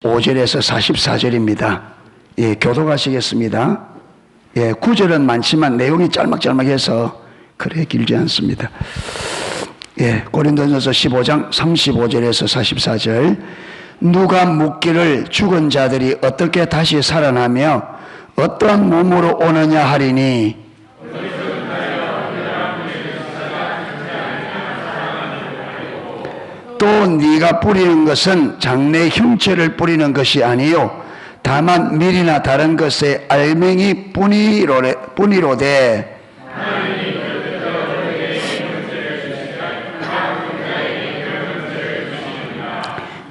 5절에서 44절입니다. 예, 교독하시겠습니다. 예, 9절은 많지만 내용이 짤막짤막해서 그래 길지 않습니다. 예, 고린도전서 15장 35절에서 44절. 누가 묻기를 죽은 자들이 어떻게 다시 살아나며 어떠한 몸으로 오느냐 하리니 또 네가 뿌리는 것은 장래 형체를 뿌리는 것이 아니요 다만 밀이나 다른 것의 알맹이 뿐이로되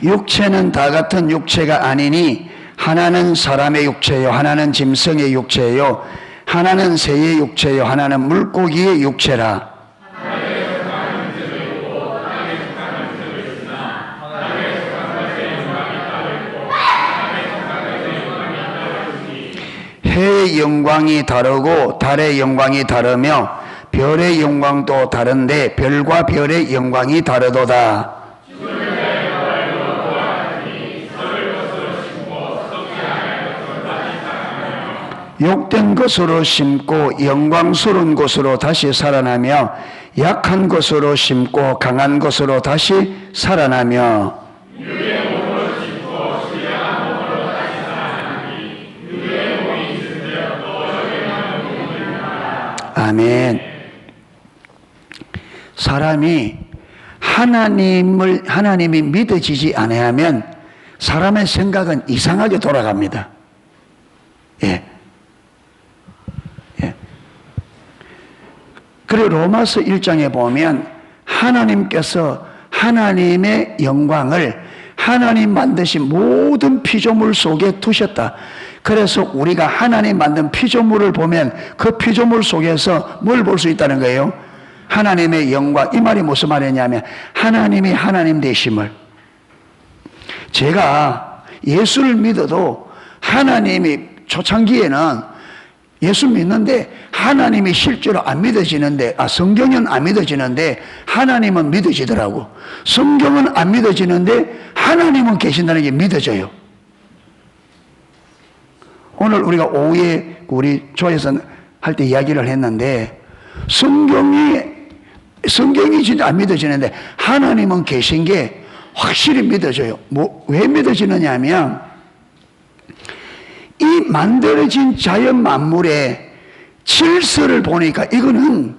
육체는 다 같은 육체가 아니니 하나는 사람의 육체요 하나는 짐승의 육체요 하나는 새의 육체요 하나는 물고기의 육체라. 해의 영광이 다르고 달의 영광이 다르며 별의 영광도 다른데 별과 별의 영광이 다르도다. 욕된 것으로 심고 영광스러운 것으로 다시 살아나며 약한 것으로 심고 강한 것으로 다시 살아나며 아멘. 사람이 하나님이 믿어지지 않으면 사람의 생각은 이상하게 돌아갑니다. 예. 예. 그리고 로마서 1장에 보면 하나님께서 하나님의 영광을 하나님 만드신 모든 피조물 속에 두셨다. 그래서 우리가 하나님 만든 피조물을 보면 그 피조물 속에서 뭘 볼 수 있다는 거예요? 하나님의 영광. 이 말이 무슨 말이냐면 하나님이 하나님 되심을. 제가 예수를 믿어도 하나님이 초창기에는 예수 믿는데 하나님이 실제로 안 믿어지는데 성경은 안 믿어지는데 하나님은 믿어지더라고. 성경은 안 믿어지는데 하나님은 계신다는 게 믿어져요. 오늘 우리가 오후에 우리 조에서 할 때 이야기를 했는데 성경이 진짜 안 믿어지는데 하나님은 계신 게 확실히 믿어져요. 왜 믿어지느냐 하면 이 만들어진 자연 만물의 질서를 보니까 이거는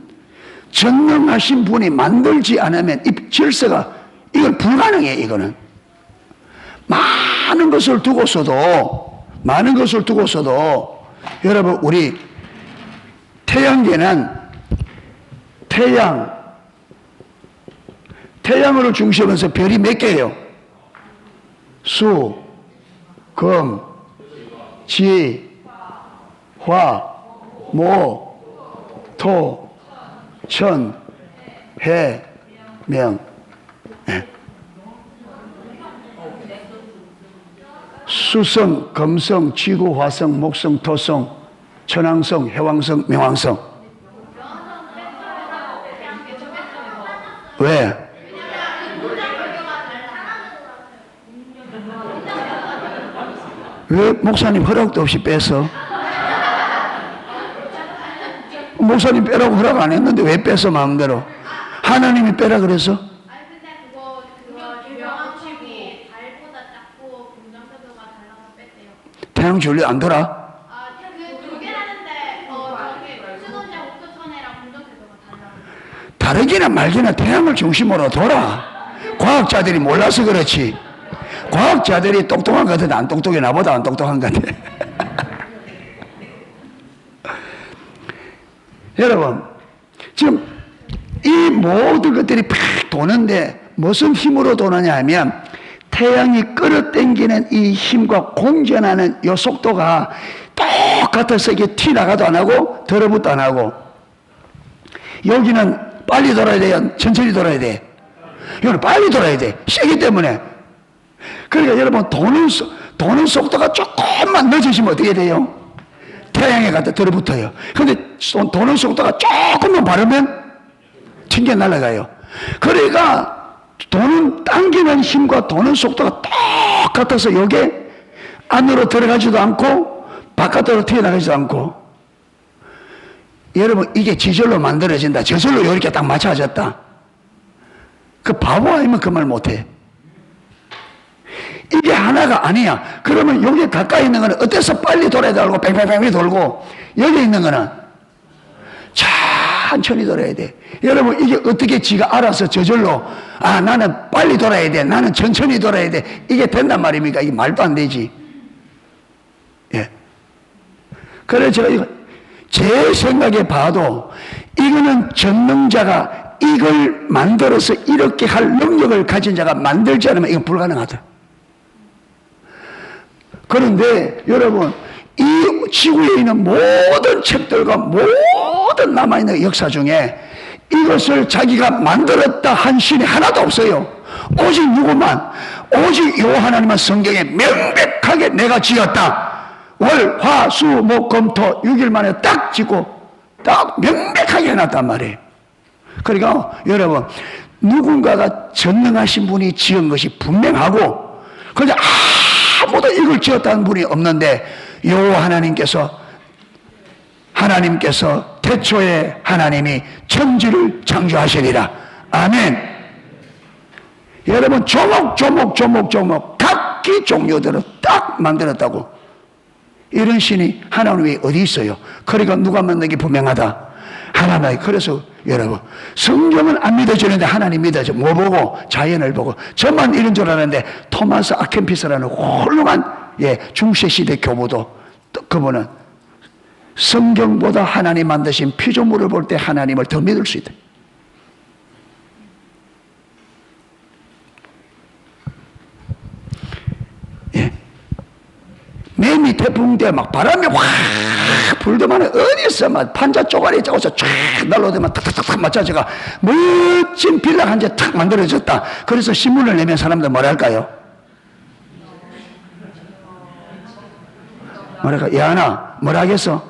전능하신 분이 만들지 않으면 이 질서가 이건 불가능해. 이거는 많은 것을 두고서도 여러분 우리 태양계는 태양을 중심으로 해서 별이 몇 개예요? 수, 금, 지, 화, 목, 토, 천, 해, 명. 네. 수성, 금성, 지구, 화성, 목성, 토성, 천왕성, 해왕성,冥王성. 왜? 왜 목사님 허락도 없이 뺐어? 목사님 빼라고 허락 안 했는데 왜 뺐어 마음대로? 하나님이 빼라 그래서? 태양 전류 안 돌아? 다르기나 말기나 태양을 중심으로 돌아. 과학자들이 몰라서 그렇지. 과학자들이 똑똑한 것 같아. 안 똑똑해. 나보다 안 똑똑한 것 같아. 여러분, 지금 이 모든 것들이 팍 도는데 무슨 힘으로 도느냐 하면 태양이 끌어당기는 이 힘과 공전하는 이 속도가 똑같아서 이게 튀나가도 안 하고 더러붙도 안 하고. 여기는 빨리 돌아야 돼요? 천천히 돌아야 돼? 여기는 빨리 돌아야 돼. 세기 때문에. 그러니까 여러분 도는 속도가 조금만 늦어지면 어떻게 돼요? 태양에 갖다 들어붙어요. 그런데 도는 속도가 조금만 바르면 튕겨 날아가요. 그러니까 도는 당기는 힘과 도는 속도가 똑같아서 이게 안으로 들어가지도 않고 바깥으로 튀어나가지도 않고. 여러분, 이게 지절로 만들어진다. 저절로 이렇게 딱 맞춰졌다. 그 바보 아니면 그 말 못해. 이게 하나가 아니야. 그러면 여기 가까이 있는 거는 어때서 빨리 돌아야 되고 뺑뺑뺑 돌고, 여기 있는 거는 천천히 돌아야 돼. 여러분, 이게 어떻게 지가 알아서 저절로 나는 빨리 돌아야 돼, 나는 천천히 돌아야 돼, 이게 된단 말입니까? 이게 말도 안 되지. 예. 그래서 제가 이거 제 생각에 봐도 이거는 전능자가 이걸 만들어서 이렇게 할 능력을 가진 자가 만들지 않으면 이건 불가능하다. 그런데 여러분, 이 지구에 있는 모든 책들과 모든 남아있는 역사 중에 이것을 자기가 만들었다 한 신이 하나도 없어요. 오직 누구만, 오직 요 하나님은 성경에 명백하게 내가 지었다. 월, 화, 수, 목, 금, 토 6일 만에 딱 짓고 딱 명백하게 해놨단 말이에요. 그러니까 여러분, 누군가가 전능하신 분이 지은 것이 분명하고, 그런데 아무도 이걸 지었다는 분이 없는데 요 하나님께서 태초에 하나님이 천지를 창조하시리라. 아멘. 여러분, 조목 각기 종류대로 딱 만들었다고. 이런 신이 하나님이 어디 있어요? 그러니까 누가 만든 게 분명하다. 하나님. 그래서 여러분, 성경은 안 믿어지는데 하나님 믿어져. 뭐 보고? 자연을 보고. 저만 이런 줄 알았는데 토마스 아켄피스라는 훌륭한 중세시대 교부도, 그분은 성경보다 하나님 만드신 피조물을 볼 때 하나님을 더 믿을 수 있다. 예. 매미 태풍 때 막 바람이 확 불더만 어디서 막 판자 쪼가리 잡아서 쫙 날라오더만 탁탁탁 맞춰져가 멋진 빌라 한 채 탁 만들어졌다. 그래서 신문을 내면 사람들 뭐라 할까요? 뭐랄까? 야나 뭐라 하겠어?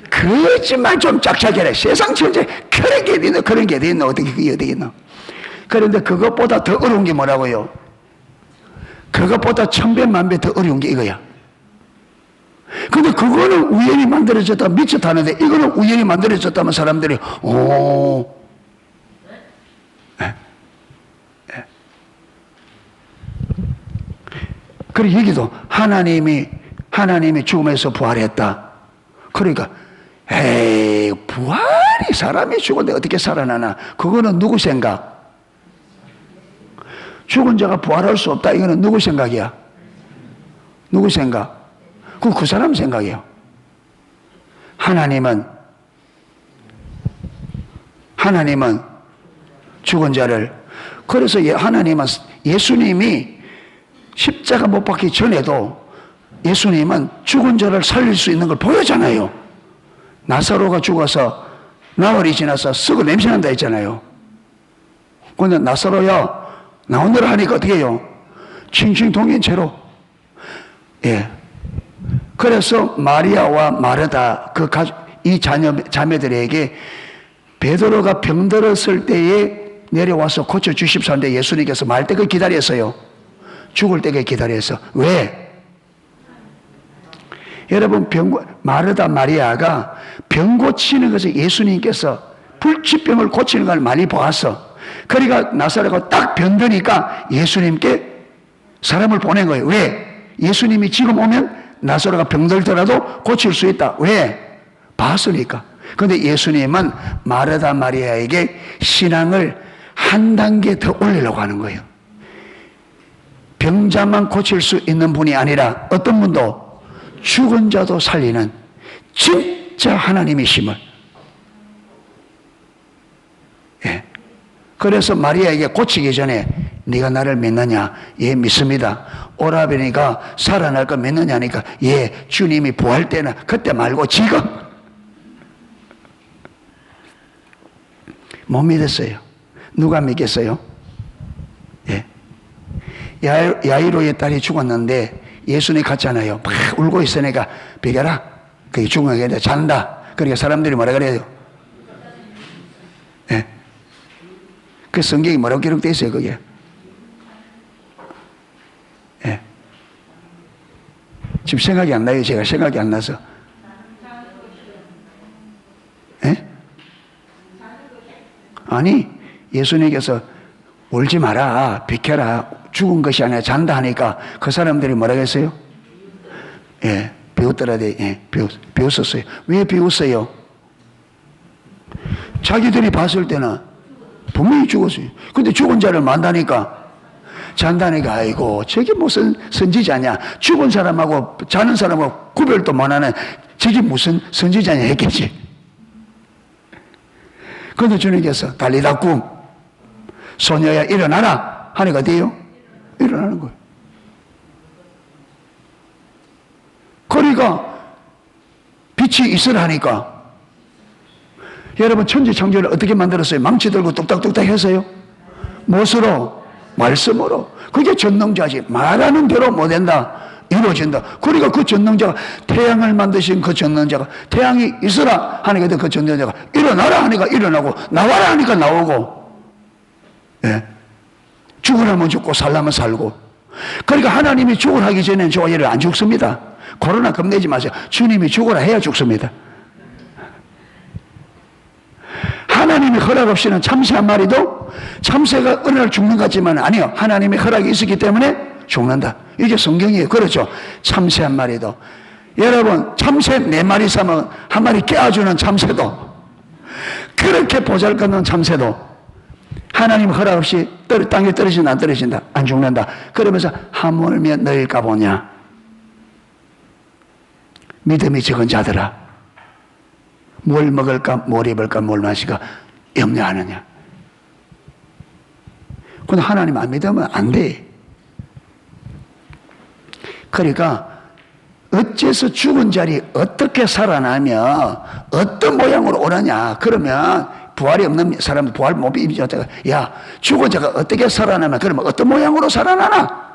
거짓말 좀 짝짝해라. 세상 천재 그런 게 있나 그런 게 있나 어떻게 그게 어디 있나? 그런데 그것보다 더 어려운 게 뭐라고요? 그것보다 천배만배 더 어려운 게 이거야. 근데 그거는 우연히 만들어졌다 미쳤다는데 이거는 우연히 만들어졌다면 사람들이 그리고 여기도 하나님이 죽음에서 부활했다. 그러니까 에이, 부활이 사람이 죽은데 어떻게 살아나나? 그거는 누구 생각? 죽은 자가 부활할 수 없다. 이거는 누구 생각이야? 누구 생각? 그 사람 생각이에요. 하나님은 죽은 자를, 그래서 하나님은, 예수님이 십자가 못 박기 전에도 예수님은 죽은 자를 살릴 수 있는 걸 보였잖아요. 나사로가 죽어서 나흘이 지나서 썩어 냄새난다 했잖아요. 그런데 나사로야 나오느라 하니까 어떻게 해요? 칭칭 동인 채로. 예. 그래서 마리아와 마르다 이 자매들에게 베드로가 병들었을 때에 내려와서 고쳐주십사 하는데 예수님께서 말 때까지 기다렸어요. 죽을 때까지 기다렸어. 왜? 여러분, 마르다 마리아가 병 고치는 것을 예수님께서 불치병을 고치는 걸 많이 보았어. 그러니까 나사로가 딱 병드니까 예수님께 사람을 보낸 거예요. 왜? 예수님이 지금 오면 나사로가 병들더라도 고칠 수 있다. 왜? 봤으니까. 그런데 예수님은 마르다 마리아에게 신앙을 한 단계 더 올리려고 하는 거예요. 병자만 고칠 수 있는 분이 아니라 어떤 분도 죽은 자도 살리는 진짜 하나님이심을. 예. 그래서 마리아에게 고치기 전에 네가 나를 믿느냐? 예, 믿습니다. 오라버니가 살아날 거 믿느냐니까 예, 주님이 부활 때는 그때 말고 지금. 못 믿었어요. 누가 믿겠어요? 예. 야이로의 딸이 죽었는데 예수님이 갔잖아요. 막 울고 있으니까 비켜라. 그게 죽은 게 잔다. 그러니까 사람들이 뭐라 그래요? 그 성경이 뭐라고 기록되어 있어요, 그게? 예. 지금 생각이 안 나요. 제가 생각이 안 나서. 예? 아니, 예수님께서 울지 마라, 비켜라, 죽은 것이 아니라 잔다 하니까 그 사람들이 뭐라고 했어요? 예, 비웃더라, 예, 비웃었어요. 왜 비웃어요? 자기들이 봤을 때는 분명히 죽었어요. 근데 죽은 자를 만나니까, 잔다니까, 아이고, 저게 무슨 선지자냐? 죽은 사람하고 자는 사람하고 구별도 못하는 저게 무슨 선지자냐 했겠지. 그런데 주님께서 달리다 꿈, 소녀야 일어나라 하니까 어때요? 일어나는 거예요. 그러니까 빛이 있으라 하니까, 여러분 천지창조를 어떻게 만들었어요? 망치 들고 뚝딱뚝딱 해서요? 무엇으로? 말씀으로. 그게 전능자지. 말하는 대로 못 된다. 이루어진다. 그러니까 그 전능자가, 태양을 만드신 그 전능자가, 태양이 있으라 하니까 그 전능자가 일어나라 하니까 일어나고, 나와라 하니까 나오고, 예. 죽으라면 죽고 살라면 살고. 그러니까 하나님이 죽으라 하기 전에는 저희를 안 죽습니다. 코로나 겁내지 마세요. 주님이 죽으라 해야 죽습니다. 하나님이 허락 없이는 참새 한 마리도, 참새가 어느 날 죽는 것 같지만 아니요, 하나님의 허락이 있었기 때문에 죽는다. 이게 성경이에요. 그렇죠? 참새 한 마리도, 여러분 참새 4마리 사면 한 마리 깨워주는 참새도, 그렇게 보잘것없는 참새도 하나님 허락 없이 땅에 떨어진다, 안 떨어진다? 안 죽는다. 그러면서 하물며 너일까 보냐, 믿음이 적은 자들아, 뭘 먹을까, 뭘 입을까, 뭘 마실까 염려하느냐. 근데 하나님 안 믿으면 안 돼. 그러니까 어째서 죽은 자리 어떻게 살아나며 어떤 모양으로 오느냐. 그러면 부활이 없는 사람은 부활 못 입죠. 야, 죽은 자가 어떻게 살아나면, 그러면 어떤 모양으로 살아나나?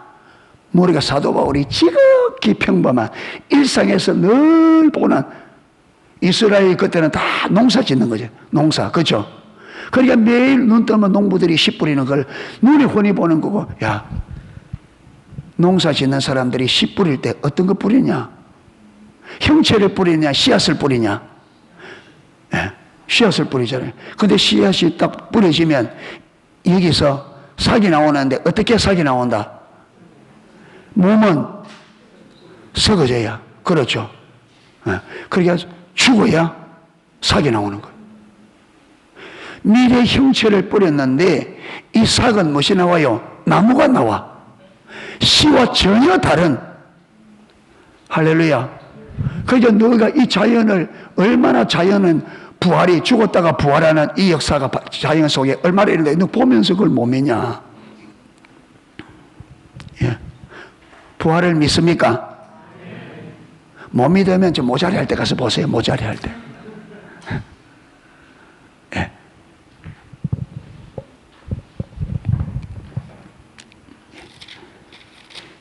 우리가 사도 바울이 지극히 평범한 일상에서 늘 보는, 이스라엘 그때는 다 농사 짓는 거죠. 농사. 그렇죠? 그러니까 매일 눈 뜨면 농부들이 씨 뿌리는 걸 눈이 훤히 보는 거고, 야, 농사 짓는 사람들이 씨 뿌릴 때 어떤 거 뿌리냐? 형체를 뿌리냐, 씨앗을 뿌리냐? 예, 씨앗을 뿌리잖아요. 근데 씨앗이 딱 뿌려지면 여기서 삭이 나오는데 어떻게 삭이 나온다? 몸은 썩어져야. 그렇죠? 예, 그러니까 죽어야 삭이 나오는 거예요. 미래 형체를 뿌렸는데 이 삭은 무엇이 나와요? 나무가 나와. 씨와 전혀 다른. 할렐루야. 그러니까 너희가 이 자연을, 얼마나 자연은 부활이, 죽었다가 부활하는 이 역사가 자연 속에 얼마나 있는데 너 보면서 그걸 못 믿냐? 예. 부활을 믿습니까? 못 믿으면 저 모자리 할 때 가서 보세요. 모자리 할 때. 예.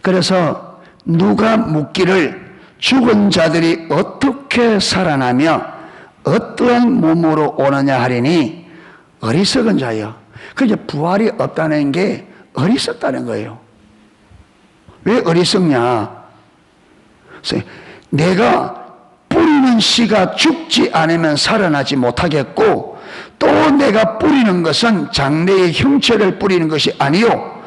그래서 누가 묻기를 죽은 자들이 어떻게 살아나며 어떠한 몸으로 오느냐 하리니 어리석은 자여. 그게 부활이 없다는 게 어리석다는 거예요. 왜 어리석냐? 내가 뿌리는 씨가 죽지 않으면 살아나지 못하겠고, 또 내가 뿌리는 것은 장래의 형체를 뿌리는 것이 아니요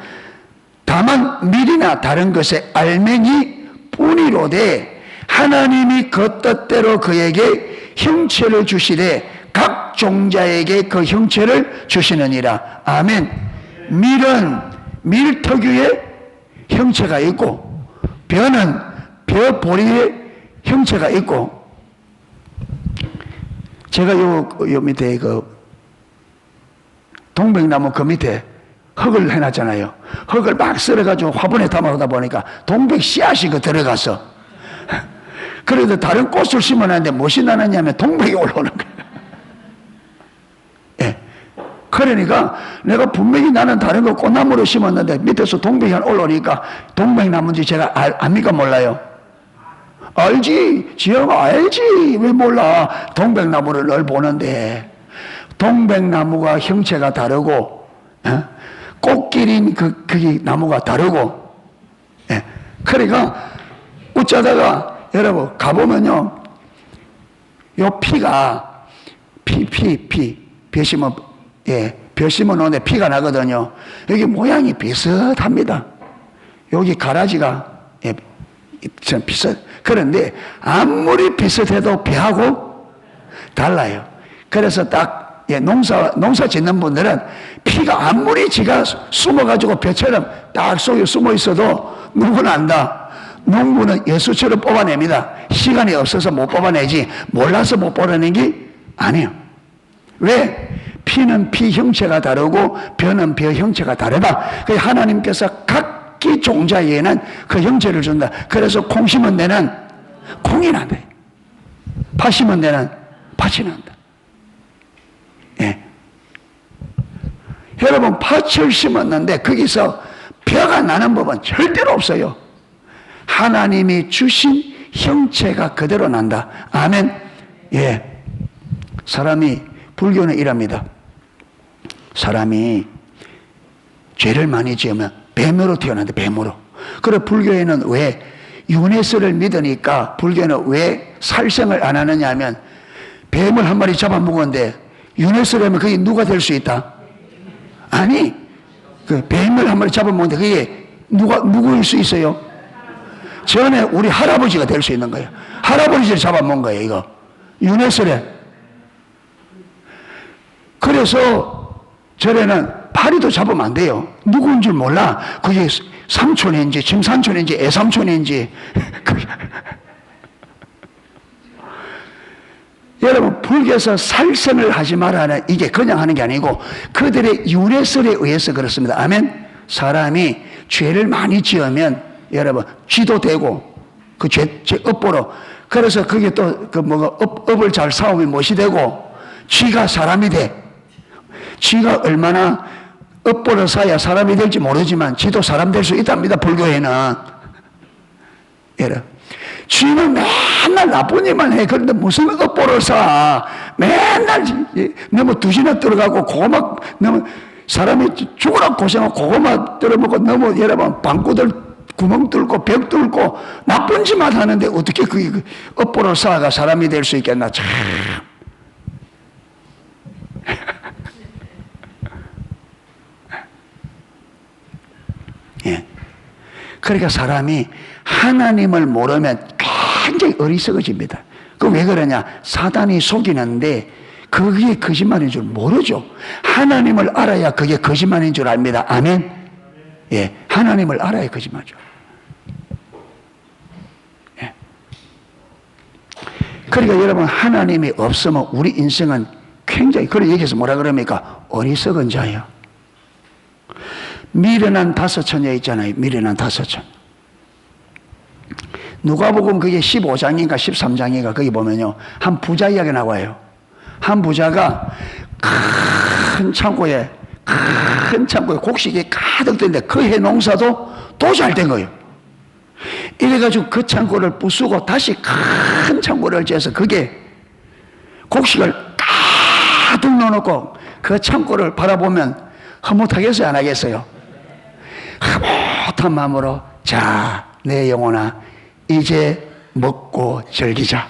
다만 밀이나 다른 것의 알맹이 뿐이로되 하나님이 그 뜻대로 그에게 형체를 주시되 각 종자에게 그 형체를 주시느니라. 아멘. 밀은 밀 특유의 형체가 있고, 벼는 벼 보리의 형체가 있고, 제가 요 밑에 동백나무 그 밑에 흙을 해놨잖아요. 흙을 막 썰어가지고 화분에 담아오다 보니까 동백 씨앗이 들어가서, 그래도 다른 꽃을 심어놨는데 무엇이 나느냐면 동백이 올라오는 거예요. 예. 그러니까 내가 분명히 나는 다른 거 꽃나무로 심었는데 밑에서 동백이 올라오니까 동백나무인지 제가 압니까 몰라요? 알지. 지영아 알지. 왜 몰라. 동백나무를 늘 보는데 동백나무가 형체가 다르고 꽃길인 그 나무가 다르고, 예. 그러니까 어쩌다가 여러분 가보면요, 요 피가 벼 심어 놓은데 피가 나거든요. 여기 모양이 비슷합니다. 여기 가라지가 좀 비슷. 그런데 아무리 비슷해도 벼하고 달라요. 그래서 딱 농사 짓는 분들은 피가 아무리 지가 숨어가지고 벼처럼 딱 속에 숨어 있어도 누구는 안다. 농부는 예수처럼 뽑아냅니다. 시간이 없어서 못 뽑아내지 몰라서 못 뽑아낸 게 아니에요. 왜? 피는 피 형체가 다르고 벼는 벼 형체가 다르다. 그래서 하나님께서 각기 종자에는 그 형체를 준다. 그래서 콩 심은 데는 콩이 난다. 팥 심은 데는 팥이 난다. 예. 여러분 팥을 심었는데 거기서 벼가 나는 법은 절대로 없어요. 하나님이 주신 형체가 그대로 난다. 아멘. 예. 사람이, 불교는 이랍니다. 사람이 죄를 많이 지으면 뱀으로 태어난다. 뱀으로. 그래 불교에는 왜 유네스를 믿으니까 불교는 왜 살생을 안 하느냐 하면 뱀을 한 마리 잡아먹었는데 유네스라면 그게 누가 될 수 있다? 아니, 그 뱀을 한 마리 잡아먹는데 그게 누구일 수 있어요? 전에 우리 할아버지가 될 수 있는 거예요. 할아버지를 잡아먹은 거예요, 이거. 유네스래. 그래서 절에는 파리도 잡으면 안 돼요. 누구인 줄 몰라. 그게 삼촌인지, 짐삼촌인지, 애삼촌인지. 여러분, 불교에서 살생을 하지 말라는 이게 그냥 하는 게 아니고 그들의 유래설에 의해서 그렇습니다. 아멘? 사람이 죄를 많이 지으면 여러분, 쥐도 되고 그 죄 업보로. 그래서 그게 또 그 업을 잘 쌓으면 무엇이 되고 쥐가 사람이 돼. 쥐가 얼마나 업보를 쌓아야 사람이 될지 모르지만 쥐도 사람 될 수 있답니다. 불교에는. 여러분, 쥐는 맨날 나쁜 일만 해. 그런데 무슨 업보를 쌓아. 맨날 너무 두시나 들어가고 고구마 너무 사람이 죽으라 고생하고 고구마 들어먹고 너무 여러분 방구들 구멍 뚫고 벽 뚫고 나쁜 짓만 하는데 어떻게 그 업보를 쌓아가 사람이 될 수 있겠나. 참. 예. 그러니까 사람이 하나님을 모르면 굉장히 어리석어집니다. 그 왜 그러냐? 사단이 속이는데 그게 거짓말인 줄 모르죠. 하나님을 알아야 그게 거짓말인 줄 압니다. 아멘. 예, 하나님을 알아야 거짓말이죠. 예. 그러니까 여러분 하나님이 없으면 우리 인생은 굉장히, 그래 여기서 뭐라 그럽니까? 어리석은 자예요. 미련한 5처녀 있잖아요. 미련한 5처녀. 누가복음 그게 15장인가 13장인가 거기 보면요, 한 부자 이야기 나와요. 한 부자가 큰 창고에 곡식이 가득 된데 그 해 농사도 또 잘 된 거예요. 이래가지고 그 창고를 부수고 다시 큰 창고를 지어서 그게 곡식을 가득 넣어놓고 그 창고를 바라보면 흐뭇하겠어요? 안 하겠어요? 흐뭇한 마음으로, 자, 내 영혼아, 이제 먹고 즐기자.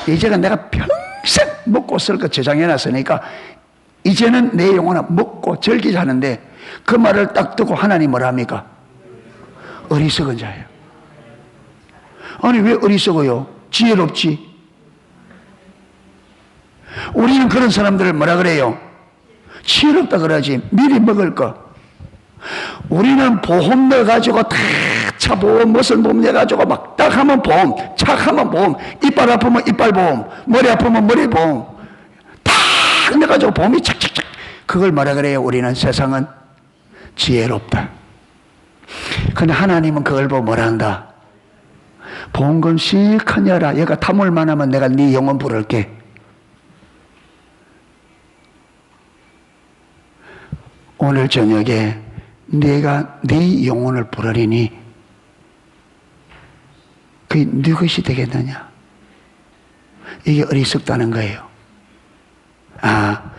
이제는 내가 평생 먹고 쓸 거 저장해놨으니까 이제는 내 영혼아 먹고 즐기자 하는데 그 말을 딱 듣고 하나님 뭐라 합니까? 어리석은 자예요. 아니 왜 어리석어요? 지혜롭지. 우리는 그런 사람들을 뭐라 그래요? 지혜롭다 그러지. 미리 먹을 거. 우리는 보험 넣어가지고 다 차 보험, 무슨 보험 넣어가지고 막 딱 하면 보험, 착 하면 보험, 이빨 아프면 이빨 보험, 머리 아프면 머리 보험, 다 넣어가지고 보험이 착착착. 그걸 뭐라 그래요? 우리는 세상은 지혜롭다. 근데 하나님은 그걸 보고 뭐라 한다? 보험금 실컷 여라. 얘가 탐을만 하면 내가 네 영혼 부를게. 오늘 저녁에 내가 네 영혼을 부르리니 그게 네 것이 되겠느냐? 이게 어리석다는 거예요. 아,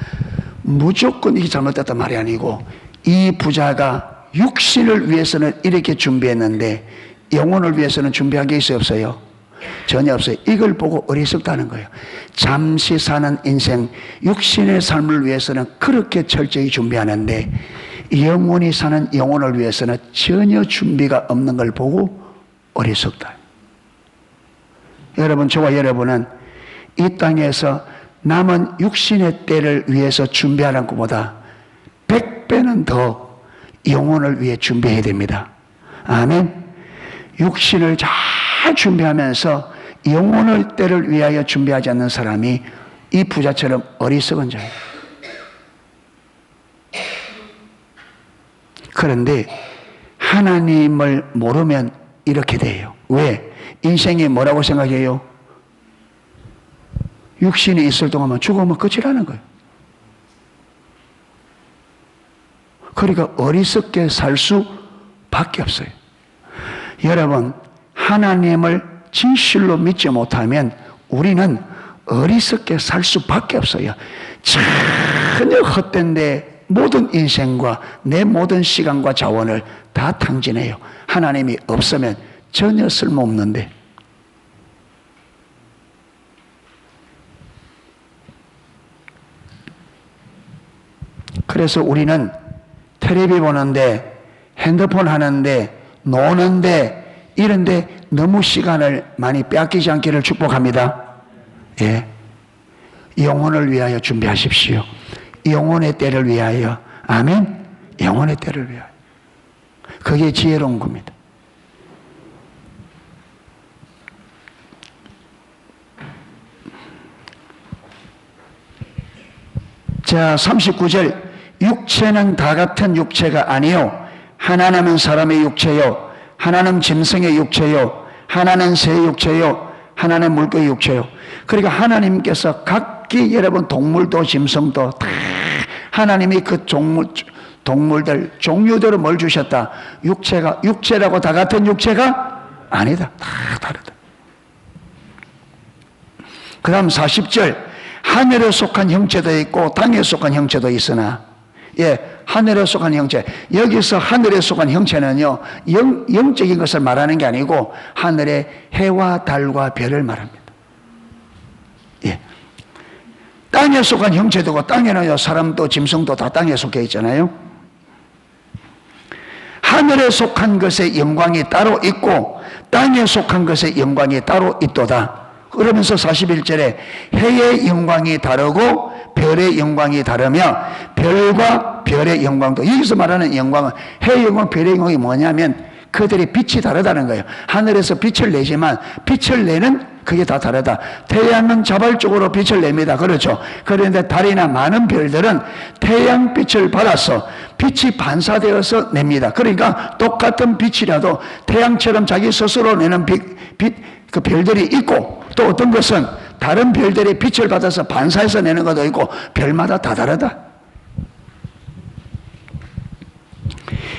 무조건 이게 잘못됐단 말이 아니고, 이 부자가 육신을 위해서는 이렇게 준비했는데 영혼을 위해서는 준비한 게 있어요, 없어요? 전혀 없어요. 이걸 보고 어리석다는 거예요. 잠시 사는 인생, 육신의 삶을 위해서는 그렇게 철저히 준비하는데 영원히 사는 영혼을 위해서는 전혀 준비가 없는 걸 보고 어리석다. 여러분, 저와 여러분은 이 땅에서 남은 육신의 때를 위해서 준비하는 것보다 100배는 더 영혼을 위해 준비해야 됩니다. 아멘. 육신을 잘 준비하면서 영혼의 때를 위하여 준비하지 않는 사람이 이 부자처럼 어리석은 자예요. 그런데 하나님을 모르면 이렇게 돼요. 왜? 인생이 뭐라고 생각해요? 육신이 있을 동안만 죽으면 끝이라는 거예요. 그러니까 어리석게 살 수밖에 없어요. 여러분, 하나님을 진실로 믿지 못하면 우리는 어리석게 살 수밖에 없어요. 전혀 헛된데 모든 인생과 내 모든 시간과 자원을 다 탕진해요. 하나님이 없으면 전혀 쓸모없는데. 그래서 우리는 텔레비 보는데, 핸드폰 하는데, 노는데, 이런데 너무 시간을 많이 빼앗기지 않기를 축복합니다. 예. 영혼을 위하여 준비하십시오. 영혼의 때를 위하여. 아멘. 영혼의 때를 위하여. 그게 지혜로운 겁니다. 자, 39절. 육체는 다 같은 육체가 아니요 하나는 사람의 육체요, 하나는 짐승의 육체요, 하나는 새의 육체요, 하나는 물고기 육체요. 그러니까 하나님께서 각기 여러분 동물도 짐승도 다 하나님이 그 동물들 종류대로 뭘 주셨다? 육체라고 다 같은 육체가 아니다. 다 다르다. 그 다음 40절. 하늘에 속한 형체도 있고 땅에 속한 형체도 있으나, 예, 하늘에 속한 형체. 여기서 하늘에 속한 형체는요, 영적인 것을 말하는 게 아니고 하늘의 해와 달과 별을 말합니다. 예. 땅에 속한 형체도, 땅에는요, 사람도 짐승도 다 땅에 속해 있잖아요. 하늘에 속한 것의 영광이 따로 있고 땅에 속한 것의 영광이 따로 있도다. 그러면서 41절에 해의 영광이 다르고 별의 영광이 다르며 별과 별의 영광도, 여기서 말하는 영광은, 해의 영광, 별의 영광이 뭐냐면 그들의 빛이 다르다는 거예요. 하늘에서 빛을 내지만 빛을 내는 그게 다 다르다. 태양은 자발적으로 빛을 냅니다. 그렇죠? 그런데 달이나 많은 별들은 태양빛을 받아서 빛이 반사되어서 냅니다. 그러니까 똑같은 빛이라도 태양처럼 자기 스스로 내는 그 별들이 있고, 또 어떤 것은 다른 별들의 빛을 받아서 반사해서 내는 것도 있고, 별마다 다 다르다.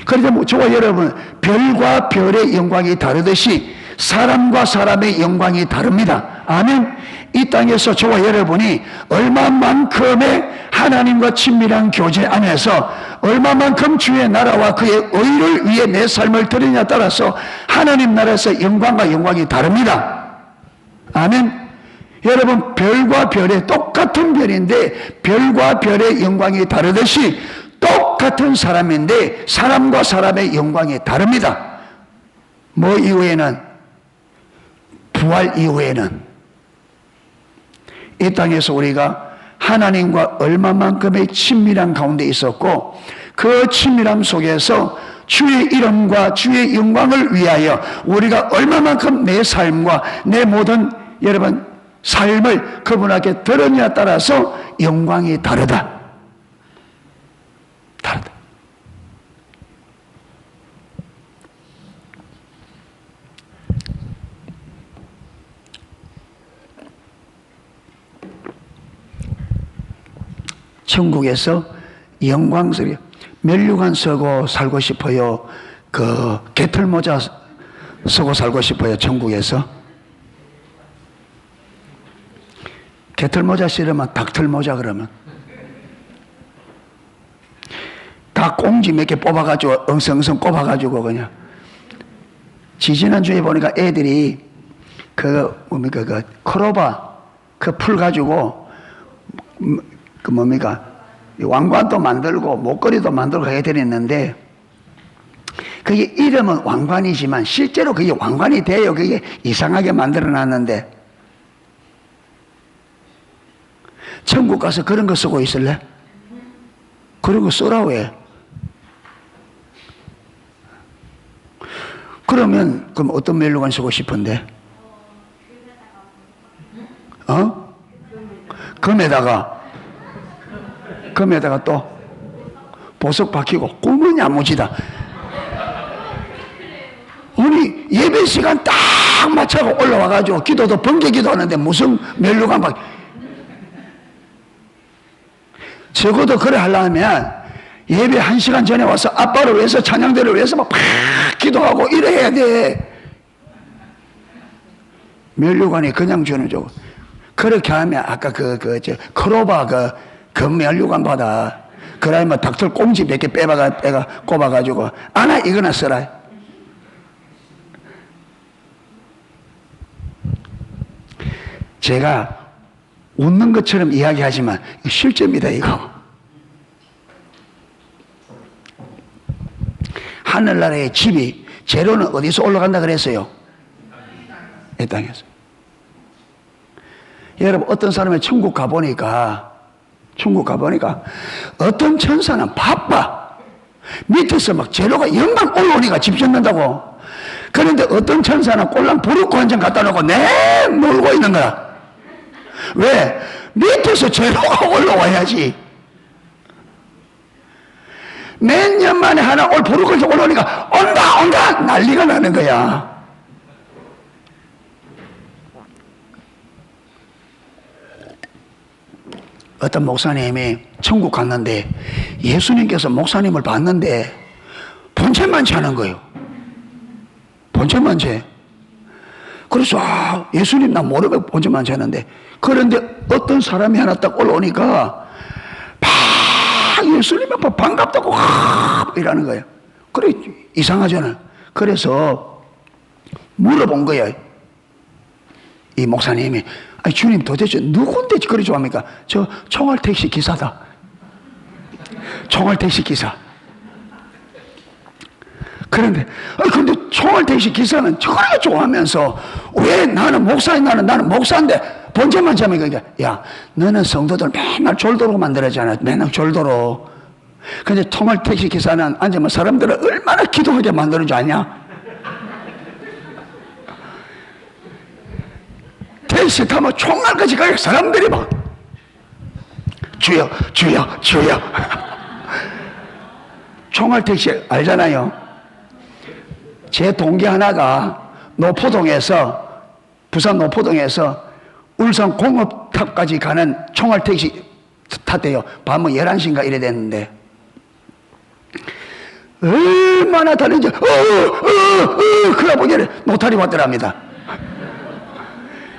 그러니까 저와 여러분, 별과 별의 영광이 다르듯이 사람과 사람의 영광이 다릅니다. 아멘. 이 땅에서 저와 여러분이 얼마만큼의 하나님과 친밀한 교제 안에서 얼마만큼 주의 나라와 그의 의를 위해 내 삶을 드리냐에 따라서 하나님 나라에서 영광과 영광이 다릅니다. 아멘. 여러분, 별과 별의 똑같은 별인데 별과 별의 영광이 다르듯이 똑같은 사람인데 사람과 사람의 영광이 다릅니다. 뭐 이후에는, 부활 이후에는 이 땅에서 우리가 하나님과 얼마만큼의 친밀한 가운데 있었고, 그 친밀함 속에서 주의 이름과 주의 영광을 위하여 우리가 얼마만큼 내 삶과 내 모든 여러분 삶을 그분에게 드렸냐에 따라서 영광이 다르다. 다르다. 천국에서 영광스러워 면류관 쓰고 살고 싶어요? 그 개털모자 쓰고 살고 싶어요? 천국에서? 개털모자 싫으면 닭털모자 그러면? 각 꽁지 몇 개 뽑아가지고 엉성엉성 꼽아가지고 그냥. 지지난주에 보니까 애들이 그 뭡니까 그 크로바 그 풀 가지고 그 뭡니까 왕관도 만들고 목걸이도 만들고 애들이 있는데 그게 이름은 왕관이지만 실제로 그게 왕관이 돼요. 그게 이상하게 만들어 놨는데 천국 가서 그런 거 쓰고 있을래? 그런 거 쓰라고 해. 그럼 어떤 멜로관 쓰고 싶은데? 금에다가 또 보석 박히고 꿈은 야무지다. 아니 예배 시간 딱 맞춰서 올라와가지고 기도도 번개 기도하는데 무슨 멜로관 박? 적어도 그래 하려면 예배 1시간 전에 와서 아빠를 위해서 찬양대를 위해서 막 기도하고 이래야 돼. 면류관이 그냥 주는 줘. 그렇게 하면 아까 크로바 그 면류관 받아. 그러면 닥터 꽁지 몇 개 빼가 꼽아가지고 아나 이거나 써라. 제가 웃는 것처럼 이야기하지만 실제입니다 이거. 하늘나라의 집이 재료는 어디서 올라간다 그랬어요? 이 땅에서. 여러분 어떤 사람이 천국 가보니까 어떤 천사는 바빠. 밑에서 막 재료가 영감 올라오니까 집 짓는다고. 그런데 어떤 천사는 꼴랑 부르고 한 잔 갖다 놓고 놀고 있는 거야. 왜? 밑에서 재료가 올라와야지. 몇 년 만에 하나 부르고 올라오니까 온다 난리가 나는 거야. 어떤 목사님이 천국 갔는데 예수님께서 목사님을 봤는데 본체만치 하는 거예요. 본체만치. 그래서 예수님 나 모르고 본체만치 하는데 그런데 어떤 사람이 하나 딱 올라오니까 예수님 앞에 반갑다고 이러는 거예요. 그래 이상하잖아. 그래서 물어본 거예요. 이 목사님이 아니 주님 도대체 누군데 그리 좋아합니까? 저 총알택시 기사다. 총알택시 기사. 근데 총알택시 기사는 저거를 좋아하면서 왜 나는 목사인데 본체만 잡으면 그러니까 야 너는 성도들 맨날 졸도로 만들었잖아. 맨날 졸도로. 근데 총알택시 기사는 앉으면 사람들을 얼마나 기도하게 만드는 줄 아냐? 택시 타면 총알까지 가요. 사람들이 막 주여 총알택시 알잖아요. 제 동기 하나가 부산 노포동에서 울산 공업탑까지 가는 총알택시 탔대요. 밤 11시인가 이래 됐는데 얼마나 달린지 그래 보기에는 노탈이 왔더랍니다.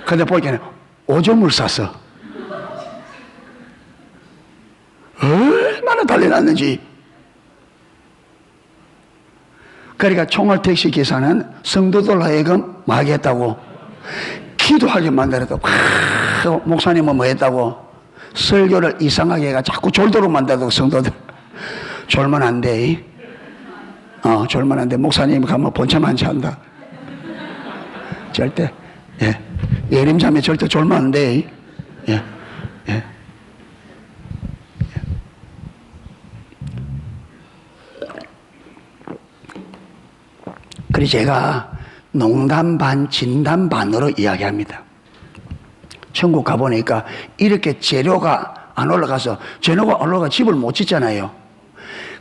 근데 보기에는 오줌을 쌌어. 얼마나 달려났는지. 그러니까 총알택시 기사는 성도들 하여금 뭐 하겠다고 기도하게 만들었다고. 목사님은 뭐 했다고 설교를 이상하게 해가 자꾸 졸도록 만들었다고. 성도들 졸면 안 돼. 졸면 안 돼. 목사님 가면 본체만치 한다. 절대. 예림자매 절대 졸면 안 돼. 그래서 제가 농담 반 진담 반으로 이야기합니다. 천국 가보니까 이렇게 재료가 안 올라가서 재료가 올라가 집을 못 짓잖아요.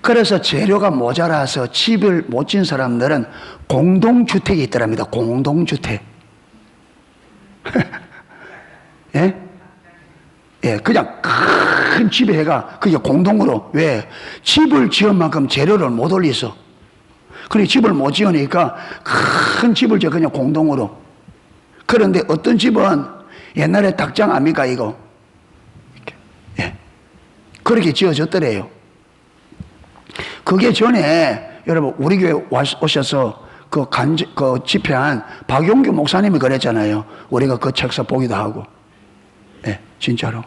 그래서 재료가 모자라서 집을 못 짓는 사람들은 공동주택이 있더랍니다. 공동주택. 그냥 큰 집에 해가 그게 공동으로. 왜? 집을 지은 만큼 재료를 못 올리서. 그래 집을 못 지으니까 큰 집을 지어 그냥 공동으로. 그런데 어떤 집은 옛날에 닭장 압니까 이거? 그렇게 지어졌더래요. 그게 전에 여러분 우리 교회 오셔서 그 집회한 박용규 목사님이 그랬잖아요. 우리가 그 책서 보기도 하고. 네, 진짜로.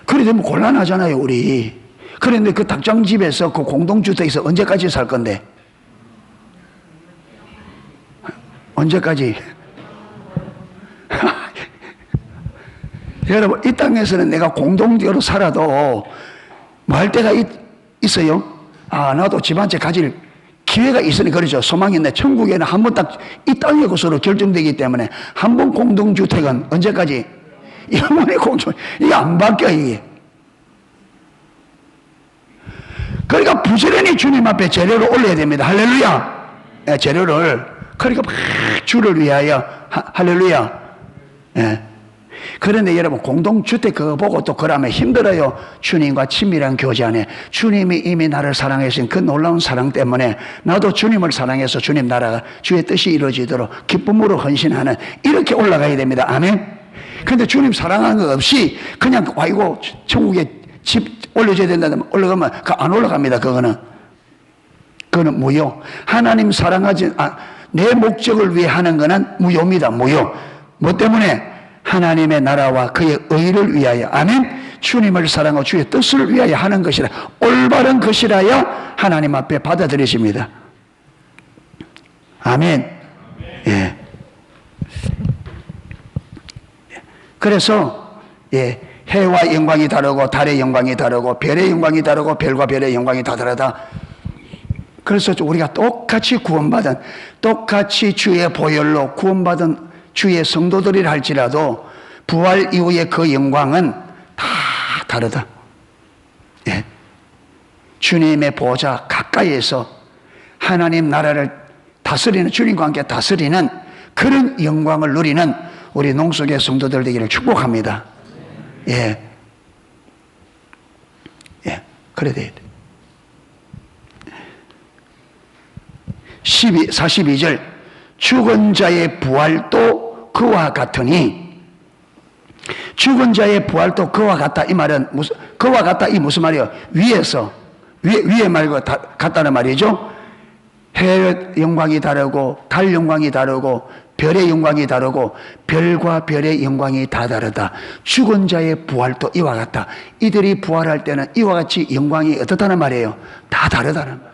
그래 되면 곤란하잖아요, 우리. 그런데 그 닭장집에서 그 공동주택에서 언제까지 살 건데? 언제까지? 여러분, 이 땅에서는 내가 공동체로 살아도 뭐 할 때가 있어요? 아, 나도 집 한 채 가질 기회가 있으니 그러죠. 소망이 있네. 천국에는 한 번 딱 이 땅의 것으로 결정되기 때문에 한 번 공동주택은 언제까지? 영원히 공동, 이게 안 바뀌어, 이게. 그러니까 부지런히 주님 앞에 재료를 올려야 됩니다. 할렐루야. 예, 재료를. 그러니까 막 주를 위하여. 할렐루야. 예. 그런데 여러분 공동주택 그거 보고 또 그러면 힘들어요. 주님과 친밀한 교제 안에 주님이 이미 나를 사랑하신 그 놀라운 사랑 때문에 나도 주님을 사랑해서 주님 나라가 주의 뜻이 이루어지도록 기쁨으로 헌신하는 이렇게 올라가야 됩니다. 아멘. 그런데 주님 사랑하는 거 없이 그냥 아이고 천국에 집 올려줘야 된다면 올라가면 안 올라갑니다. 그거는 무효. 하나님 사랑하지 내 목적을 위해 하는 거는 무효입니다. 무효. 뭐 때문에? 하나님의 나라와 그의 의를 위하여. 아멘. 주님을 사랑하고 주의 뜻을 위하여 하는 것이라 올바른 것이라야 하나님 앞에 받아들이십니다. 아멘. 예. 그래서 예, 해와 영광이 다르고 달의 영광이 다르고 별의 영광이 다르고 별과 별의 영광이 다 다르다. 그래서 우리가 똑같이 구원받은 똑같이 주의 보혈로 구원받은 주의 성도들이라 할지라도 부활 이후의 그 영광은 다 다르다. 예. 주님의 보좌 가까이에서 하나님 나라를 다스리는 주님과 함께 다스리는 그런 영광을 누리는 우리 농속의 성도들 되기를 축복합니다. 예. 예. 그래 돼야 돼. 42절 죽은 자의 부활도 그와 같으니 죽은 자의 부활도 그와 같다. 이 말은 그와 같다. 이 무슨 말이에요? 위에 말고 같다는 말이죠. 해 영광이 다르고 달 영광이 다르고 별의 영광이 다르고 별과 별의 영광이 다 다르다. 죽은 자의 부활도 이와 같다. 이들이 부활할 때는 이와 같이 영광이 어떻다는 말이에요? 다 다르다는 말.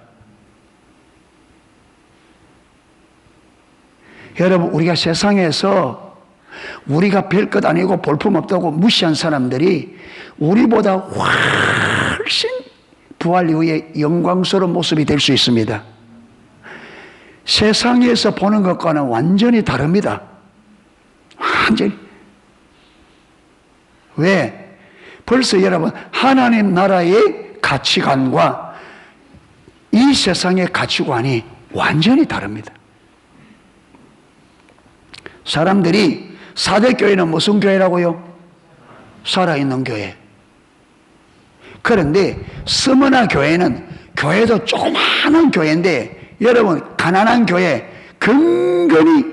여러분 우리가 세상에서 우리가 별 것 아니고 볼품없다고 무시한 사람들이 우리보다 훨씬 부활 이후에 영광스러운 모습이 될 수 있습니다. 세상에서 보는 것과는 완전히 다릅니다. 완전히. 왜? 벌써 여러분 하나님 나라의 가치관과 이 세상의 가치관이 완전히 다릅니다. 사람들이 4대 교회는 무슨 교회라고요? 살아있는 교회. 그런데 스머나 교회는 교회도 조그마한 교회인데 여러분 가난한 교회 근근히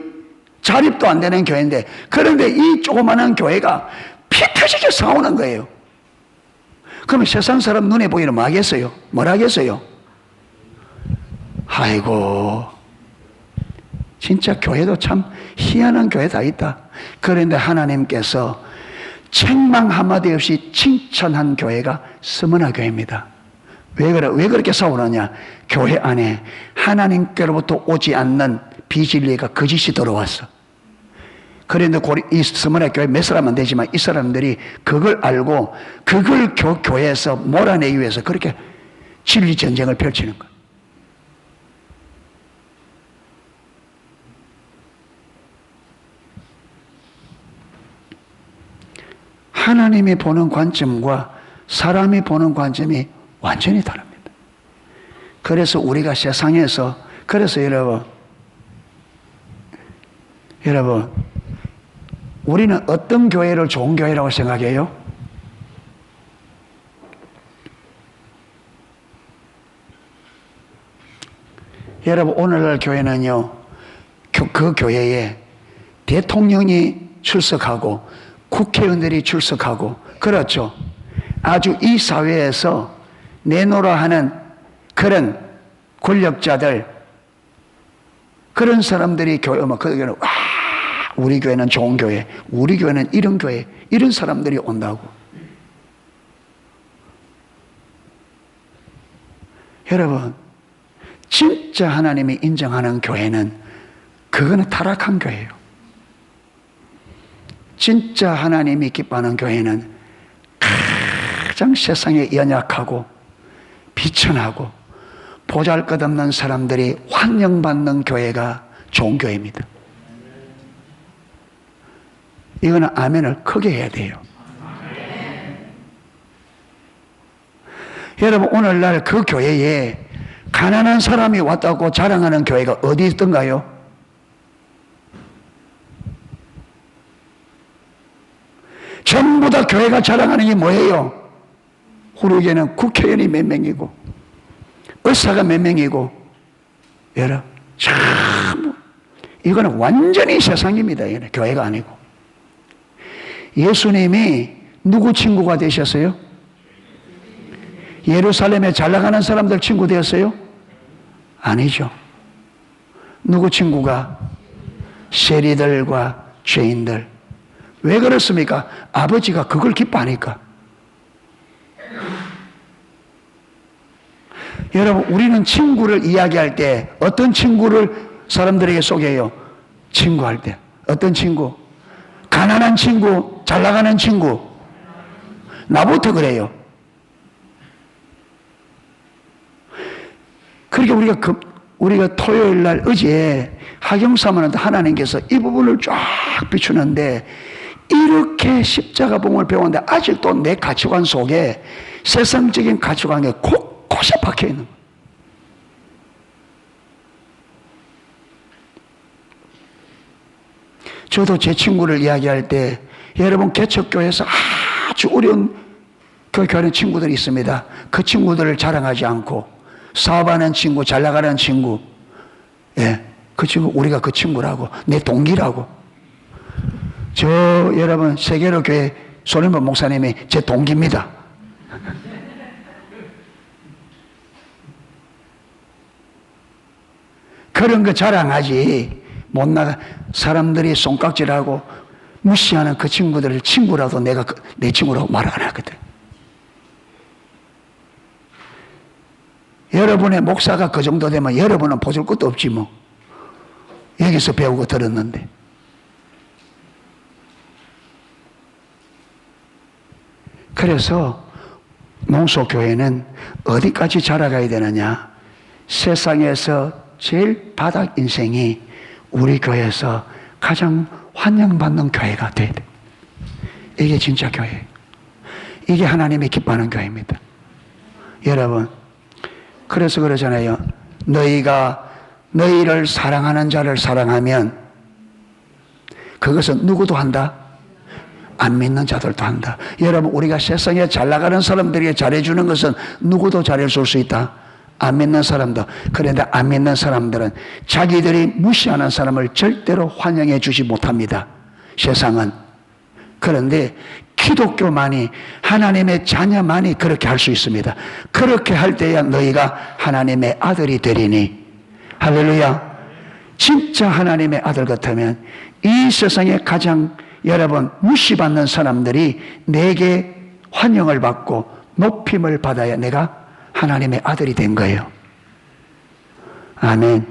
자립도 안 되는 교회인데 그런데 이 조그마한 교회가 피 터지게 싸우는 거예요. 그러면 세상 사람 눈에 보이는 뭐 하겠어요? 뭘 하겠어요? 아이고 진짜 교회도 참 희한한 교회 다 있다. 그런데 하나님께서 책망 한마디 없이 칭찬한 교회가 스머나 교회입니다. 왜 그렇게 싸우느냐? 교회 안에 하나님께로부터 오지 않는 비진리가 거짓이 들어왔어. 그런데 이 스머나 교회 몇 사람은 되지만 이 사람들이 그걸 알고 그걸 교회에서 몰아내기 위해서 그렇게 진리 전쟁을 펼치는 거예요. 하나님이 보는 관점과 사람이 보는 관점이 완전히 다릅니다. 그래서 우리가 세상에서 그래서 여러분 우리는 어떤 교회를 좋은 교회라고 생각해요? 여러분 오늘날 교회는요 그 교회에 대통령이 출석하고 국회의원들이 출석하고 그렇죠. 아주 이 사회에서 내놓으라 하는 그런 권력자들, 그런 사람들이 교회 오면 거기는 와, 우리 교회는 좋은 교회, 우리 교회는 이런 교회, 이런 사람들이 온다고. 여러분, 진짜 하나님이 인정하는 교회는 그거는 타락한 교회예요. 진짜 하나님이 기뻐하는 교회는 가장 세상에 연약하고 비천하고 보잘것없는 사람들이 환영받는 교회가 좋은 교회입니다. 이거는 아멘을 크게 해야 돼요. 여러분, 오늘날 그 교회에 가난한 사람이 왔다고 자랑하는 교회가 어디 있던가요? 전부 다 교회가 자랑하는 게 뭐예요? 우리 교회는 국회의원이 몇 명이고 의사가 몇 명이고, 여러분, 참 이거는 완전히 세상입니다. 이거는 교회가 아니고. 예수님이 누구 친구가 되셨어요? 예루살렘에 잘 나가는 사람들 친구 되었어요? 아니죠. 누구 친구가? 세리들과 죄인들. 왜 그렇습니까? 아버지가 그걸 기뻐하니까. 여러분, 우리는 친구를 이야기할 때 어떤 친구를 사람들에게 소개해요? 친구할 때. 어떤 친구? 가난한 친구, 잘 나가는 친구. 나부터 그래요. 그러니까 우리가 토요일 날 어제 하경사문한테 하나님께서 이 부분을 쫙 비추는데, 이렇게 십자가 복음을 배웠는데 아직도 내 가치관 속에 세상적인 가치관에 곳곳에 박혀 있는 거예요. 저도 제 친구를 이야기할 때, 여러분, 개척교회에서 아주 어려운 교회하는 친구들이 있습니다. 그 친구들을 자랑하지 않고 사업하는 친구, 잘 나가는 친구, 그 친구, 우리가 그 친구라고, 내 동기라고. 여러분, 세계로 교회 손인범 목사님이 제 동기입니다. 그런 거 자랑하지 못 나가. 사람들이 손깍질하고 무시하는 그 친구들을 친구라도 내가 내 친구라고 말 안 하거든. 여러분의 목사가 그 정도 되면 여러분은 보줄 것도 없지 뭐. 여기서 배우고 들었는데. 그래서 몽소교회는 어디까지 자라가야 되느냐? 세상에서 제일 바닥 인생이 우리 교회에서 가장 환영받는 교회가 돼야 돼. 이게 진짜 교회예요. 이게 하나님이 기뻐하는 교회입니다. 여러분, 그래서 그러잖아요. 너희가 너희를 사랑하는 자를 사랑하면 그것은 누구도 한다? 안 믿는 자들도 한다. 여러분, 우리가 세상에 잘 나가는 사람들에게 잘해주는 것은 누구도 잘해줄 수 있다. 안 믿는 사람도. 그런데 안 믿는 사람들은 자기들이 무시하는 사람을 절대로 환영해 주지 못합니다. 세상은. 그런데 기독교만이, 하나님의 자녀만이 그렇게 할 수 있습니다. 그렇게 할 때야 너희가 하나님의 아들이 되리니. 할렐루야. 진짜 하나님의 아들 같으면 이 세상에 가장 여러분 무시받는 사람들이 내게 환영을 받고 높임을 받아야 내가 하나님의 아들이 된 거예요. 아멘.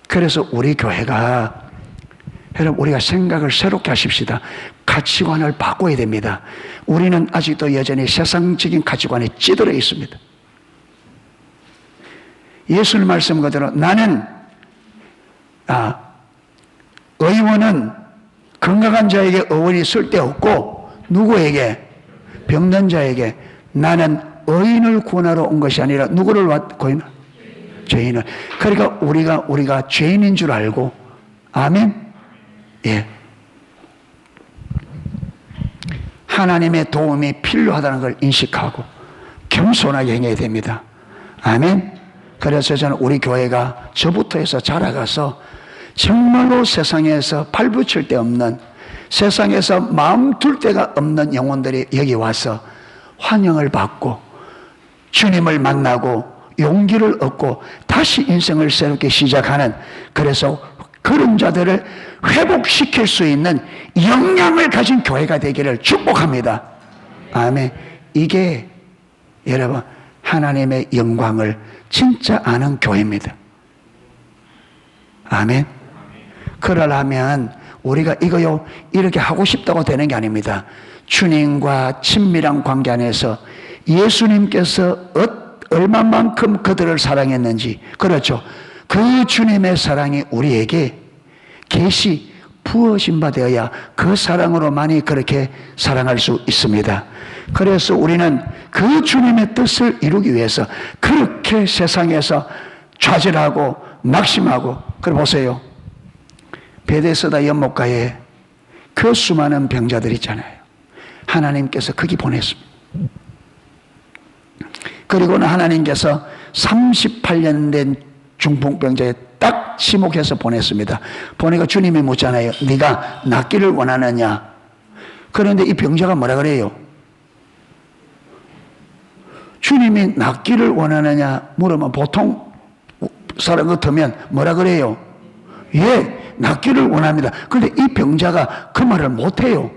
그래서 우리 교회가, 여러분, 우리가 생각을 새롭게 하십시다. 가치관을 바꿔야 됩니다. 우리는 아직도 여전히 세상적인 가치관에 찌들어 있습니다. 예수님 말씀 그대로 나는 의원은 건강한 자에게 의원이 쓸데없고 누구에게? 병든 자에게. 나는 의인을 구원하러 온 것이 아니라 누구를 왔고? 죄인을. 그러니까 우리가 죄인인 줄 알고, 아멘. 예. 하나님의 도움이 필요하다는 걸 인식하고 겸손하게 행해야 됩니다. 아멘. 그래서 저는 우리 교회가 저부터 해서 자라가서 정말로 세상에서 발붙일 데 없는, 세상에서 마음 둘 데가 없는 영혼들이 여기 와서 환영을 받고 주님을 만나고 용기를 얻고 다시 인생을 새롭게 시작하는, 그래서 그런 자들을 회복시킬 수 있는 역량을 가진 교회가 되기를 축복합니다. 아멘. 이게 여러분 하나님의 영광을 진짜 아는 교회입니다. 아멘. 그러려면 우리가 이거요 이렇게 하고 싶다고 되는 게 아닙니다. 주님과 친밀한 관계 안에서 예수님께서 얼마만큼 그들을 사랑했는지, 그렇죠, 그 주님의 사랑이 우리에게 계시 부어진 바 되어야 그 사랑으로만이 그렇게 사랑할 수 있습니다. 그래서 우리는 그 주님의 뜻을 이루기 위해서 그렇게 세상에서 좌절하고 낙심하고, 그래 보세요, 베데스다 연못가에 그 수많은 병자들 있잖아요. 하나님께서 거기 보냈습니다. 그리고는 하나님께서 38년 된 중풍병자에 딱 지목해서 보냈습니다. 보니까 주님이 묻잖아요. 네가 낫기를 원하느냐? 그런데 이 병자가 뭐라 그래요? 주님이 낫기를 원하느냐 물으면 보통 사람 같으면 뭐라 그래요? 예, 낫기를 원합니다. 그런데 이 병자가 그 말을 못해요.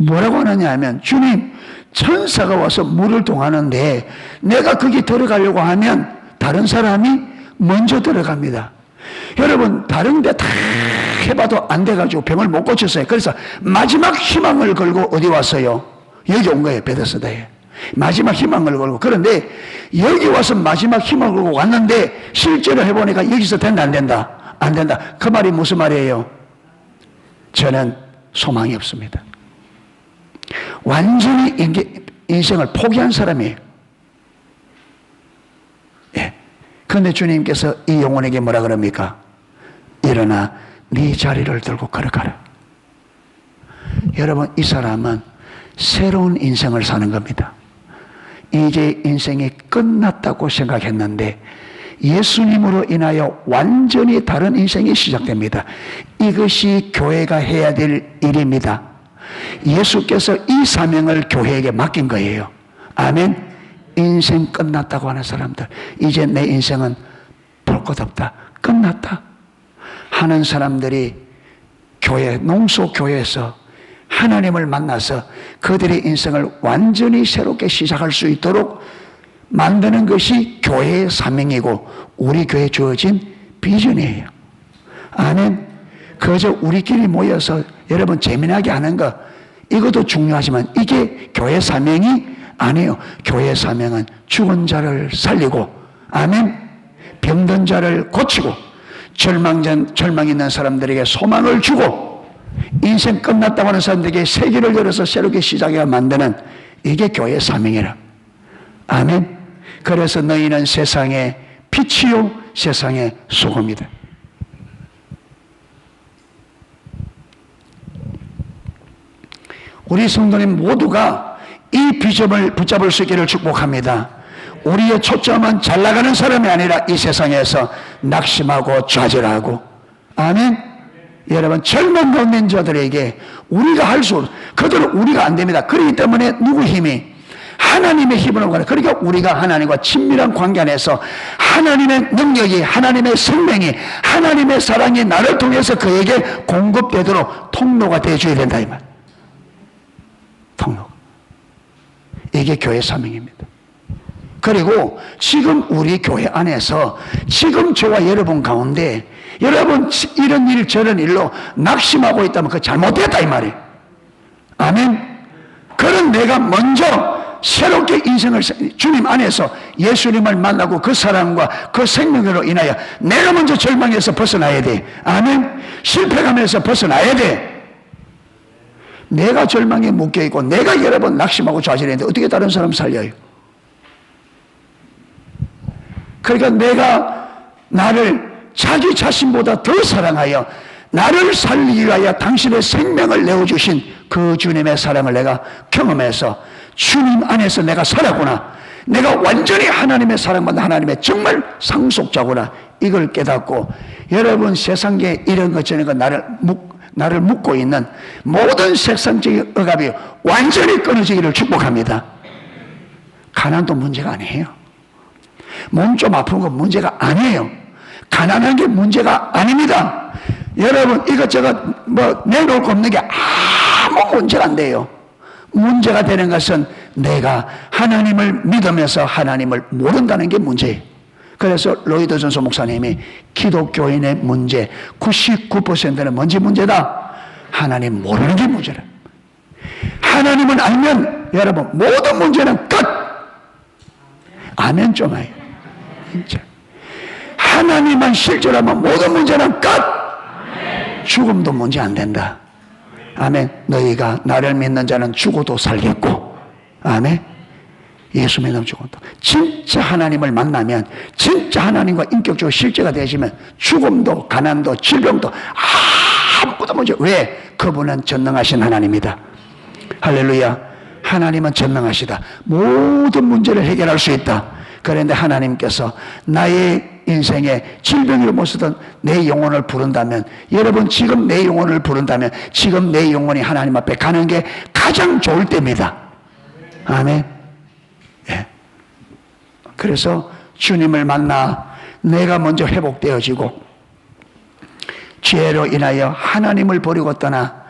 뭐라고 하느냐 하면, 주님, 천사가 와서 물을 동하는데 내가 거기 들어가려고 하면 다른 사람이 먼저 들어갑니다. 여러분, 다른 데 다 해봐도 안 돼가지고 병을 못 고쳤어요. 그래서 마지막 희망을 걸고 어디 왔어요? 여기 온 거예요. 베데스다에 마지막 희망을 걸고. 그런데 여기 와서 마지막 희망을 걸고 왔는데 실제로 해보니까 여기서 된다 안 된다? 안 된다. 그 말이 무슨 말이에요? 저는 소망이 없습니다. 완전히 인생을 포기한 사람이에요. 예. 그런데 주님께서 이 영혼에게 뭐라 그럽니까? 일어나 네 자리를 들고 걸어가라. 여러분, 이 사람은 새로운 인생을 사는 겁니다. 이제 인생이 끝났다고 생각했는데 예수님으로 인하여 완전히 다른 인생이 시작됩니다. 이것이 교회가 해야 될 일입니다. 예수께서 이 사명을 교회에게 맡긴 거예요. 아멘. 인생 끝났다고 하는 사람들, 이제 내 인생은 볼 것 없다, 끝났다 하는 사람들이 교회, 농소교회에서 하나님을 만나서 그들의 인생을 완전히 새롭게 시작할 수 있도록 만드는 것이 교회의 사명이고 우리 교회에 주어진 비전이에요. 아멘. 그저 우리끼리 모여서 여러분 재미나게 하는 거, 이것도 중요하지만 이게 교회 사명이 아니에요. 교회 사명은 죽은 자를 살리고, 아멘, 병든 자를 고치고, 절망 있는 사람들에게 소망을 주고, 인생 끝났다고 하는 사람들에게 세계를 열어서 새롭게 시작해 만드는, 이게 교회 사명이라. 아멘. 그래서 너희는 세상의 빛이요 세상의 소금이다. 우리 성도님 모두가 이 비전을 붙잡을 수 있기를 축복합니다. 우리의 초점은 잘 나가는 사람이 아니라 이 세상에서 낙심하고 좌절하고, 아멘. 여러분, 젊은 가운데 자들에게 우리가 할 수 없어. 그들은 우리가 안 됩니다. 그렇기 때문에 누구 힘이? 하나님의 힘으로 가는. 그러니까 우리가 하나님과 친밀한 관계 안에서 하나님의 능력이, 하나님의 생명이, 하나님의 사랑이 나를 통해서 그에게 공급되도록 통로가 되어줘야 된다 이 말. 통로. 이게 교회 사명입니다. 그리고 지금 우리 교회 안에서 지금 저와 여러분 가운데 여러분 이런 일 저런 일로 낙심하고 있다면 그거 잘못됐다 이 말이에요. 아멘. 그런 내가 먼저 새롭게 인생을 주님 안에서 예수님을 만나고 그 사랑과 그 생명으로 인하여 내가 먼저 절망에서 벗어나야 돼. 아멘. 실패감에서 벗어나야 돼. 내가 절망에 묶여있고 내가 여러 번 낙심하고 좌절했는데 어떻게 다른 사람 살려요? 그러니까 내가 나를 자기 자신보다 더 사랑하여 나를 살리기 위하여 당신의 생명을 내어주신 그 주님의 사랑을 내가 경험해서 주님 안에서 내가 살았구나, 내가 완전히 하나님의 사랑받는 하나님의 정말 상속자구나, 이걸 깨닫고 여러분 세상에 이런 것 저런 것 나를 묶고 있는 모든 세상적인 억압이 완전히 끊어지기를 축복합니다. 가난도 문제가 아니에요. 몸 좀 아픈 건 문제가 아니에요. 가난한 게 문제가 아닙니다. 여러분 이것저것 내놓을 거 없는 게 아무 문제가 안 돼요. 문제가 되는 것은 내가 하나님을 믿으면서 하나님을 모른다는 게 문제예요. 그래서 로이드 존슨 목사님이 기독교인의 문제 99%는 뭔지 문제다? 하나님 모르는 게 문제라. 하나님은 알면 여러분 모든 문제는 끝. 아멘 좀 해요. 진짜. 하나님만 실제로하면 모든 문제는 끝. 죽음도 문제 안 된다. 아멘. 너희가 나를 믿는 자는 죽어도 살겠고, 아멘. 예수 믿으면 죽어도. 진짜 하나님을 만나면, 진짜 하나님과 인격적으로 실제가 되시면 죽음도 가난도 질병도 아무것도 문제. 왜? 그분은 전능하신 하나님이다. 할렐루야. 하나님은 전능하시다. 모든 문제를 해결할 수 있다. 그런데 하나님께서 나의 인생에 질병을 못 쓰던 내 영혼을 부른다면, 여러분 지금 내 영혼을 부른다면 지금 내 영혼이 하나님 앞에 가는 게 가장 좋을 때입니다. 아멘. 예. 그래서 주님을 만나 내가 먼저 회복되어지고 죄로 인하여 하나님을 버리고 떠나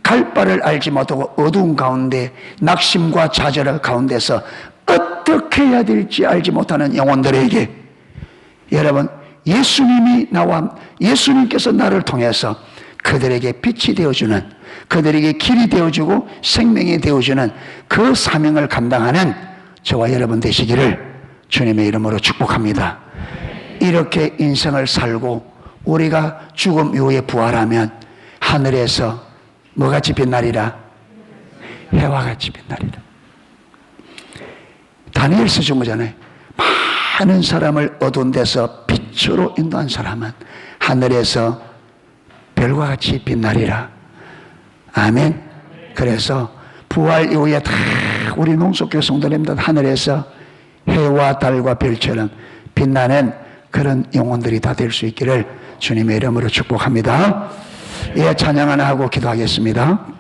갈 바를 알지 못하고 어두운 가운데 낙심과 좌절 가운데서 어떻게 해야 될지 알지 못하는 영혼들에게, 여러분 예수님께서 나를 통해서 그들에게 빛이 되어주는, 그들에게 길이 되어주고 생명이 되어주는 그 사명을 감당하는 저와 여러분 되시기를 주님의 이름으로 축복합니다. 이렇게 인생을 살고 우리가 죽음 이후에 부활하면 하늘에서 뭐같이 빛나리라? 해와 같이 빛나리라. 다니엘서 준 거잖아요. 많은 사람을 어두운 데서 빛으로 인도한 사람은 하늘에서 별과 같이 빛나리라. 아멘. 그래서 부활 이후에 다 우리 농속교 성도님들 하늘에서 해와 달과 별처럼 빛나는 그런 영혼들이 다 될 수 있기를 주님의 이름으로 축복합니다. 예, 찬양 하나 하고 기도하겠습니다.